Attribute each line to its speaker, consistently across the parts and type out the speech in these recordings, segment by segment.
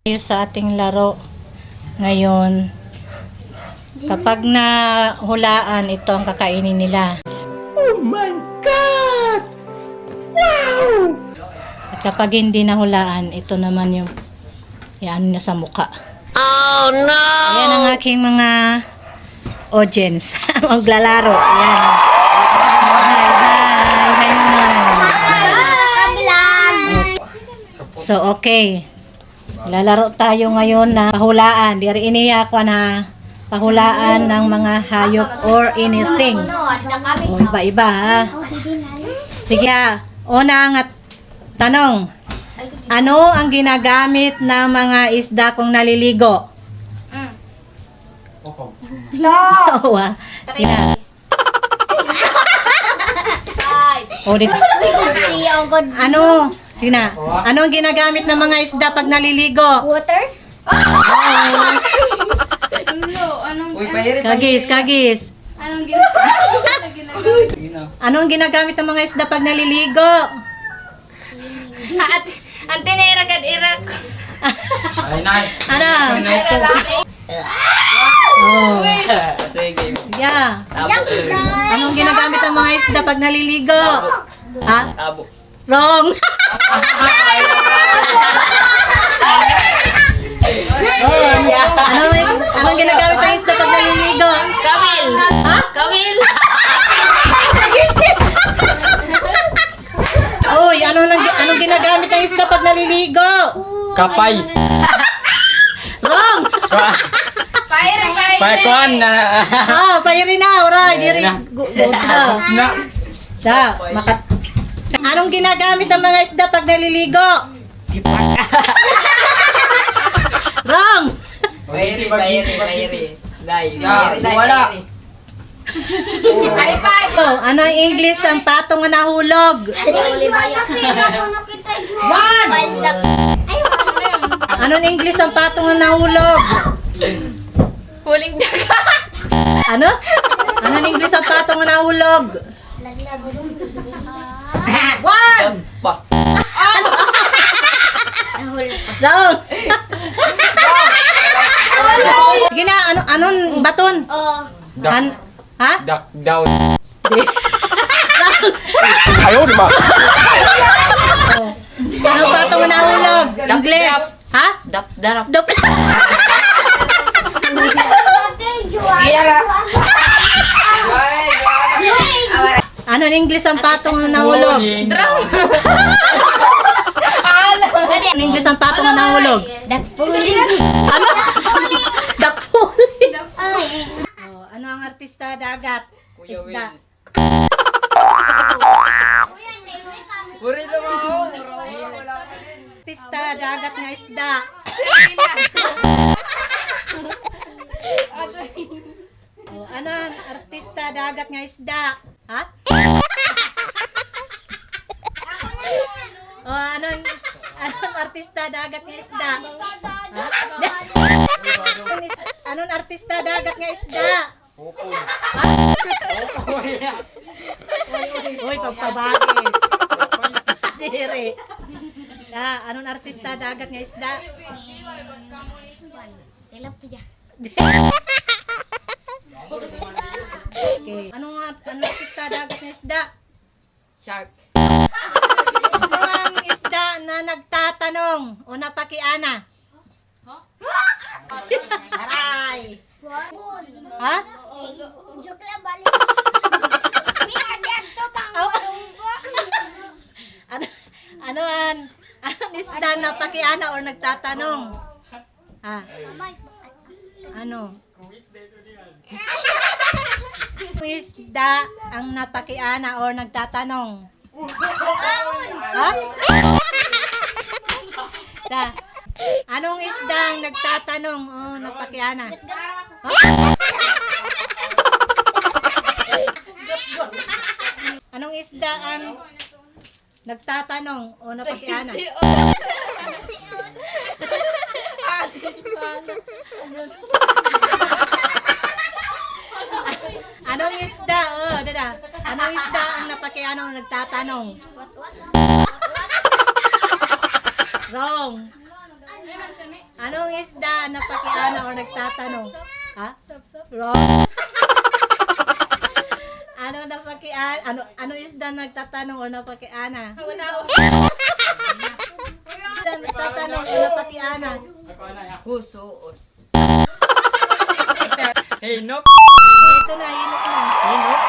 Speaker 1: Sa ating laro ngayon, kapag nahulaan, ito ang kakainin nila.
Speaker 2: Oh my God! Wow!
Speaker 1: At kapag hindi nahulaan, ito naman yung yan niya sa mukha.
Speaker 2: Oh no!
Speaker 1: Ayan ang aking mga audience. Maglalaro. Ayan. Hi naman. So, okay. Lalaro tayo ngayon na pahulaan. Diri iniya ko na pahulaan ng mga hayop or anything. O, iba-iba ha. Sige ha. Una nga tanong. Ano ang ginagamit ng mga isda kung naliligo? Oo ha. O, dito. Ano? Sige na. Ano ang ginagamit ng mga isda pag naliligo?
Speaker 3: Water?
Speaker 1: Kagis.
Speaker 3: Anong ginagamit?
Speaker 1: Ano ang ginagamit ng mga isda pag naliligo?
Speaker 3: Ang tinira kad irak.
Speaker 1: Ano? Oh.
Speaker 4: Sige.
Speaker 1: Yeah.
Speaker 4: Tabo.
Speaker 1: Anong ginagamit ng mga isda pag naliligo? Ha?
Speaker 4: Tabo.
Speaker 1: Wrong. Anong ginagamit ng isda pag naliligo?
Speaker 3: Kawil.
Speaker 1: Ha?
Speaker 3: Kawil.
Speaker 1: Uy, anong ginagamit ng isda pag naliligo?
Speaker 4: Kapay.
Speaker 1: Wrong.
Speaker 3: Fire.
Speaker 4: Pakuan na.
Speaker 1: Payari na, oray, diri.
Speaker 4: Tapos na.
Speaker 1: Da, anong ginagamit ng mga isda pag naliligo? Wrong.
Speaker 4: Bayari.
Speaker 2: Wala.
Speaker 3: High five.
Speaker 1: Oh, ano ang English ng patong na nahulog? Ano ang English ng patong na nahulog?
Speaker 3: Huling daga.
Speaker 1: Ano? Ano ang English ng patong na nahulog?
Speaker 4: Wag!
Speaker 1: Wrong. Sige na, anong baton?
Speaker 3: Oh.
Speaker 1: Ha?
Speaker 4: Duck down.
Speaker 2: Ayaw, di ba?
Speaker 1: Oh. Anong patong na nahulog? English. Ha?
Speaker 4: Darap.
Speaker 1: Dok. Ano ang English ang patong na nahulog?
Speaker 4: Drum.
Speaker 1: Ano ang English ang patong na nahulog? Ano? Dakpuli. Oh, ano ang artista dagat?
Speaker 4: Kuya
Speaker 1: Isda.
Speaker 4: Burrito mo.
Speaker 1: Artista dagat nga isda. Oh, ano ang artista dagat nga isda? Ha? Oh, anong artista dagat nga isda? Ha? Anong artista dagat nga isda? Ha? Uy, pagpabagis. Dire. Anong artista dagat nga isda? Okay. Anong artista dagat nga isda?
Speaker 4: Shark.
Speaker 1: Ano ang isda na nagtatanong o napakiana? Aray! Ha? Ano isda na pakiana o nagtatanong? Ha? Ano? Isda ang napakiana o nagtatanong? Ha? Anong isda ang nagtatanong o napakiana? Ha? Anong isda ang nagtatanong o napakiana? Anong isda? Anong isda ang napakiana o nagtatanong? Wrong. Anong isda na pakiana or nagtatanong? Ha?
Speaker 3: Sop-sop.
Speaker 1: Wrong. Ano isda nagtatanong or napakiana?
Speaker 3: Wala ako.
Speaker 1: Isda nagtatanong or napakiana?
Speaker 4: Husuos. Hinok.
Speaker 1: Ito na, hinok na.
Speaker 4: Hinok.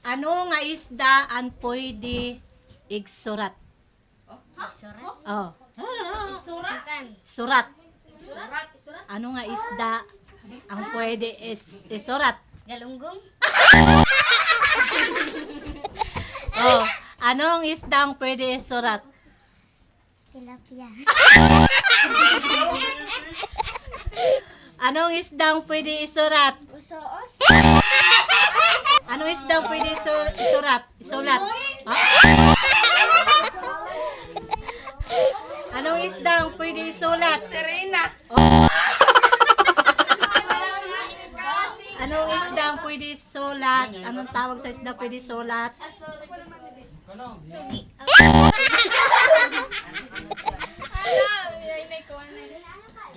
Speaker 1: Ano nga isda ang pwede igsurat?
Speaker 3: Surat?
Speaker 1: Oh,
Speaker 3: Surat?
Speaker 1: surat.
Speaker 3: Surat?
Speaker 1: Ano nga isda ang pwede isurat?
Speaker 3: Galunggong?
Speaker 1: Oh, anong isda ang pwede isurat?
Speaker 3: Tilapia.
Speaker 1: Anong isda ang pwede isurat?
Speaker 3: Usoos?
Speaker 1: Anong isda ang pwede isurat? Isulat? Ha? Anong isda ang pwede isulat?
Speaker 3: Serena.
Speaker 1: Anong isda ang pwede isulat? Anong tawag sa isda pwede isulat?
Speaker 3: Sugi.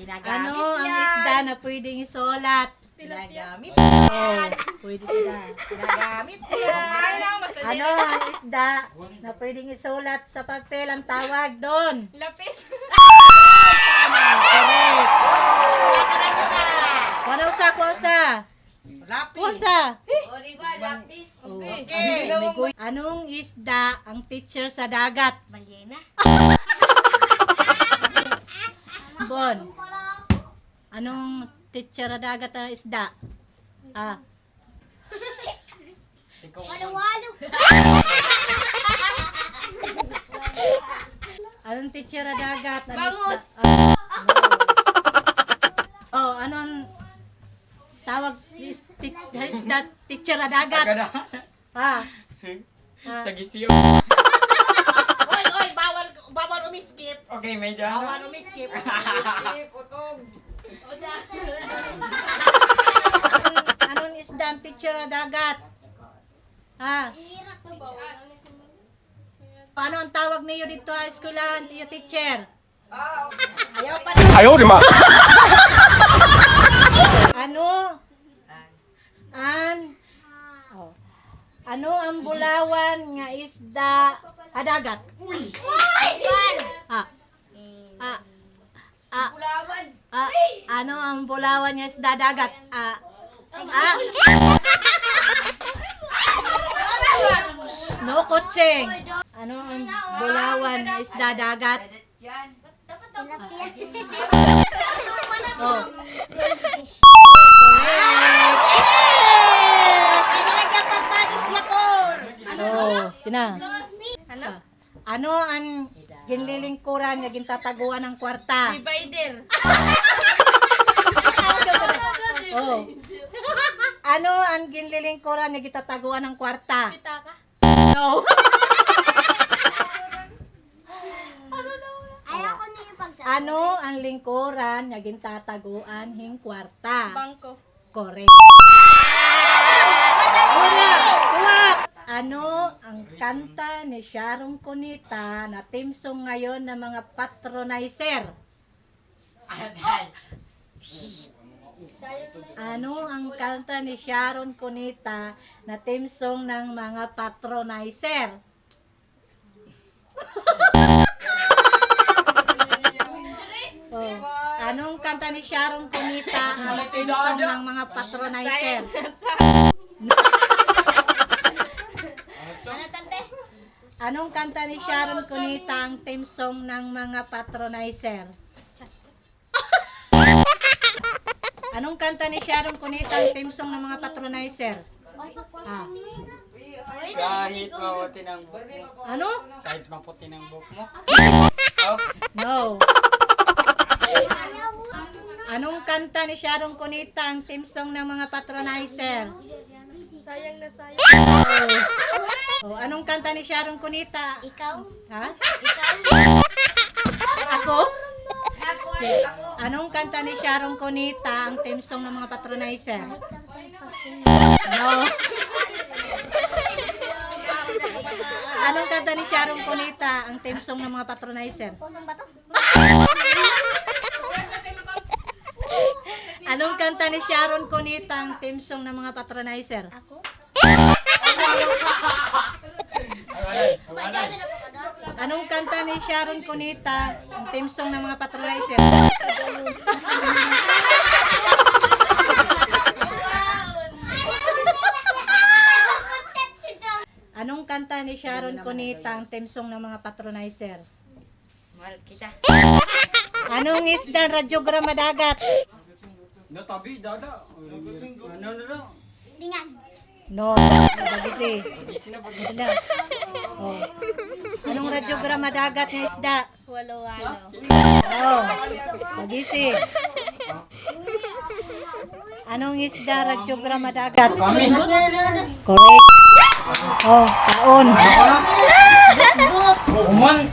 Speaker 1: Ano ang isda na pwedeng isulat?
Speaker 4: Ginagamit.
Speaker 1: Oh, pwede na.
Speaker 4: Ginagamit.
Speaker 1: Ano ang isda na pwedeng isulat sa papel ang tawag doon?
Speaker 3: Lapis.
Speaker 1: Correct. Wala usa ko usa.
Speaker 4: Lapis.
Speaker 1: Usa.
Speaker 3: O, diba? Lapis.
Speaker 1: Oh,
Speaker 4: Okay.
Speaker 1: anong isda ang teacher sa dagat?
Speaker 3: Balyena.
Speaker 1: Bon. Anong teacher sa dagat ang isda? Ah,
Speaker 3: Walo-walo.
Speaker 1: anong teacher sa dagat? Anong
Speaker 3: Bangus.
Speaker 1: isda? Oh, anong tawag isda teacher sa dagat?
Speaker 4: Agad
Speaker 1: Ha?
Speaker 4: Sa gisiyo.
Speaker 2: Oy, bawal umiskip.
Speaker 4: Okay, medyo ano?
Speaker 2: Bawal umiskip. Umiskip, utog.
Speaker 1: Anong isda ang teacher sa dagat? Ha? Ano ang tawag niyo dito sa eskwelahan, tiyo teacher?
Speaker 2: Ayaw pa Ayaw di ma.
Speaker 1: Ano? Oh. Ano ang bulawan nga isda sa dagat? Ah. Ah. Ah. Ah. Ano ang bulawan nga isda dagat? Ah. Ah. No kutsing. Ano ang bulawan nga isda dagat? Oh. Oh, sina.
Speaker 3: Ano?
Speaker 1: Ano ang ginlilingkuran nga gintataguan ng kwarta?
Speaker 3: Divider.
Speaker 1: Oh. Ano ang ginlilingkuran nga gitataguan ng kwarta?
Speaker 3: Pitaka.
Speaker 1: No.
Speaker 3: Ayoko na yung pagsabi.
Speaker 1: Ano ang lingkuran nga gintataguan hing kwarta?
Speaker 3: Bangko.
Speaker 1: Correct. Wala. Wala. Ano ang kanta ni Sharon Cunita na team song ngayon ng mga patronizer? Ano ang kanta ni Sharon Cunita na team song ng mga patronizer? Oh. Anong kanta ni Sharon Cunita ang team song ng mga patronizer?
Speaker 3: Ano, tante?
Speaker 1: Anong kanta ni Sharon Cunita ang team song ng mga patronizer? Anong kanta ni Sharon Cunita ang team song ng mga patronizer? Ah.
Speaker 4: Kahit maputi ng buhok mo.
Speaker 1: Ano?
Speaker 4: Kahit maputi ng buhok mo. Oh,
Speaker 1: No. Anong kanta ni Sharon Cunita ang team song ng mga patronizer?
Speaker 3: Sayang na sayang.
Speaker 1: Oh, anong kanta ni Sharon Cunita?
Speaker 3: Ikaw?
Speaker 1: Ha?
Speaker 3: Ikaw?
Speaker 1: Ako?
Speaker 3: Ako.
Speaker 1: Anong kanta ni Sharon Cunita ang team song ng mga patronizer? No. Anong kanta ni Sharon Cunita, ang theme song ng mga patronizer?
Speaker 3: Pusong bato.
Speaker 1: Anong kanta ni Sharon Cunita, ang theme song ng mga patronizer?
Speaker 3: Ako?
Speaker 1: Anong kanta ni Sharon Cunita, ang theme song ng mga patronizer? Anong kanta ni Sharon Cunita, ang theme song ng mga patronizer?
Speaker 2: Mahal kita.
Speaker 1: Anong isda radyograma dagat?
Speaker 4: Natabi, dada. Ano na lang?
Speaker 3: Dingan.
Speaker 1: No, bagisi.
Speaker 4: Sinabag
Speaker 1: Isda. Oh. Anong radyograma dagat ng isda?
Speaker 3: Walo-walo.
Speaker 1: Oh, bagisi. Anong isda radyograma dagat? Correct. Oh, taon.
Speaker 4: Uman!